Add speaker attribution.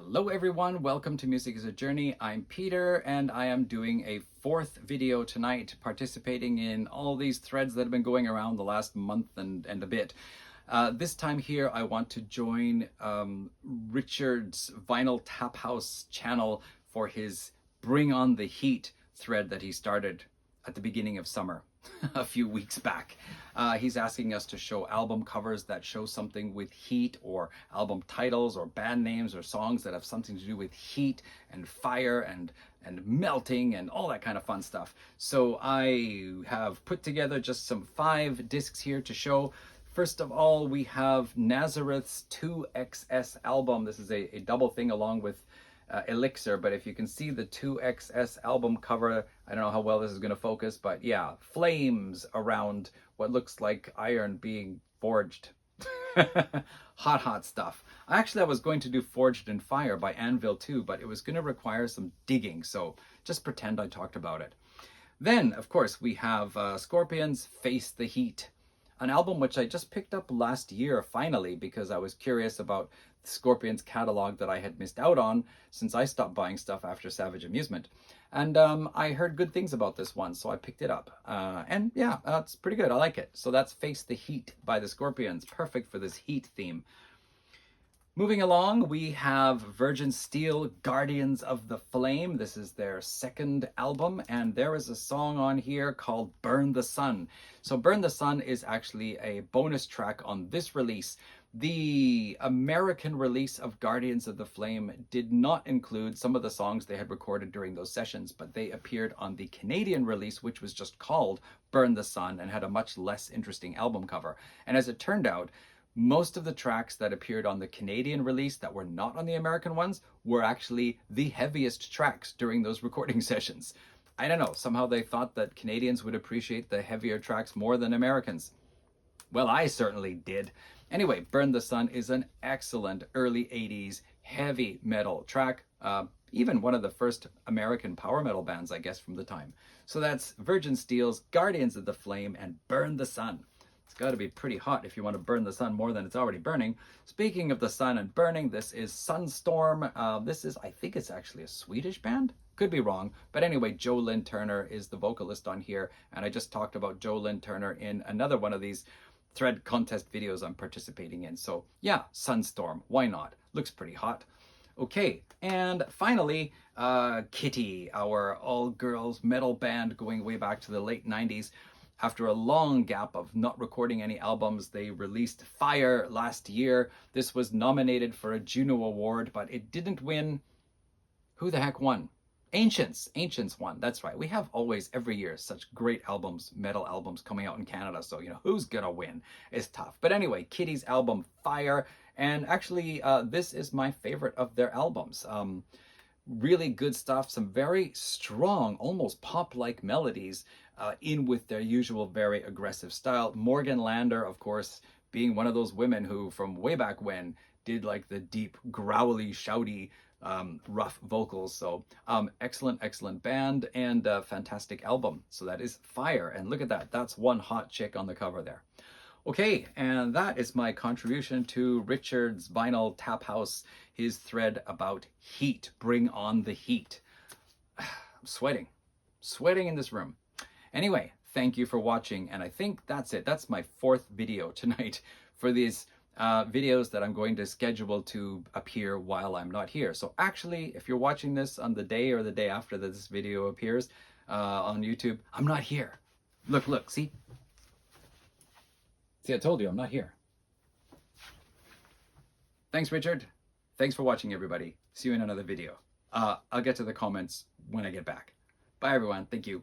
Speaker 1: Hello everyone, welcome to Music is a Journey. I'm Peter and I am doing a fourth video tonight, participating in all these threads that have been going around the last month and a bit. This time here I want to join Richard's Vinyl Taphouse channel for his Bring on the Heat thread that he started at the beginning of summer. A few weeks back. He's asking us to show album covers that show something with heat, or album titles or band names or songs that have something to do with heat and fire and melting and all that kind of fun stuff. So I have put together just some 5 discs here to show. First of all, we have Nazareth's 2XS album. This is a double thing along with Elixir, but if you can see the 2XS album cover, I don't know how well this is going to focus, but yeah, flames around what looks like iron being forged. hot stuff. I was going to do Forged in Fire by Anvil too, but it was going to require some digging, so just pretend I talked about it. Then, of course, we have Scorpions' Face the Heat, an album which I just picked up last year finally because I was curious about Scorpions catalog that I had missed out on since I stopped buying stuff after Savage Amusement. And I heard good things about this one, so I picked it up. And yeah, it's pretty good. I like it. So that's Face the Heat by the Scorpions. Perfect for this heat theme. Moving along, we have Virgin Steel, Guardians of the Flame. This is their second album, and there is a song on here called Burn the Sun. So Burn the Sun is actually a bonus track on this release. The American release of Guardians of the Flame did not include some of the songs they had recorded during those sessions, but they appeared on the Canadian release, which was just called Burn the Sun and had a much less interesting album cover. And as it turned out, most of the tracks that appeared on the Canadian release that were not on the American ones were actually the heaviest tracks during those recording sessions. I don't know, somehow they thought that Canadians would appreciate the heavier tracks more than Americans. Well, I certainly did. Anyway, Burn the Sun is an excellent early 80s heavy metal track. Even one of the first American power metal bands, I guess, from the time. So that's Virgin Steel's Guardians of the Flame and Burn the Sun. It's got to be pretty hot if you want to burn the sun more than it's already burning. Speaking of the sun and burning, this is Sunstorm. I think it's actually a Swedish band. Could be wrong. But anyway, Joe Lynn Turner is the vocalist on here. And I just talked about Joe Lynn Turner in another one of these thread contest videos I'm participating in. So yeah, Sunstorm. Why not? Looks pretty hot. Okay, and finally, Kitty, our all-girls metal band going way back to the late 90s. After a long gap of not recording any albums, they released Fire last year. This was nominated for a Juno Award, but it didn't win. Who the heck won? Ancients won. That's right. We have always, every year, such great albums, metal albums coming out in Canada. So, who's gonna win? It's tough. But anyway, Kitty's album, Fire. And actually, this is my favorite of their albums. Really good stuff. Some very strong, almost pop-like melodies in with their usual very aggressive style. Morgan Lander, of course, being one of those women who, from way back when, did like the deep, growly, shouty, rough vocals. So excellent band and fantastic album. So that is Fire. And look at that. That's one hot chick on the cover there. Okay, and that is my contribution to Richard's Vinyl Taphouse, his thread about heat. Bring on the heat. I'm sweating in this room. Anyway, thank you for watching, and I think that's it. That's my 4th video tonight for these videos that I'm going to schedule to appear while I'm not here. So actually, if you're watching this on the day or the day after that this video appears on YouTube, I'm not here. Look, see? See, I told you I'm not here. Thanks, Richard. Thanks for watching, everybody. See you in another video. I'll get to the comments when I get back. Bye, everyone. Thank you.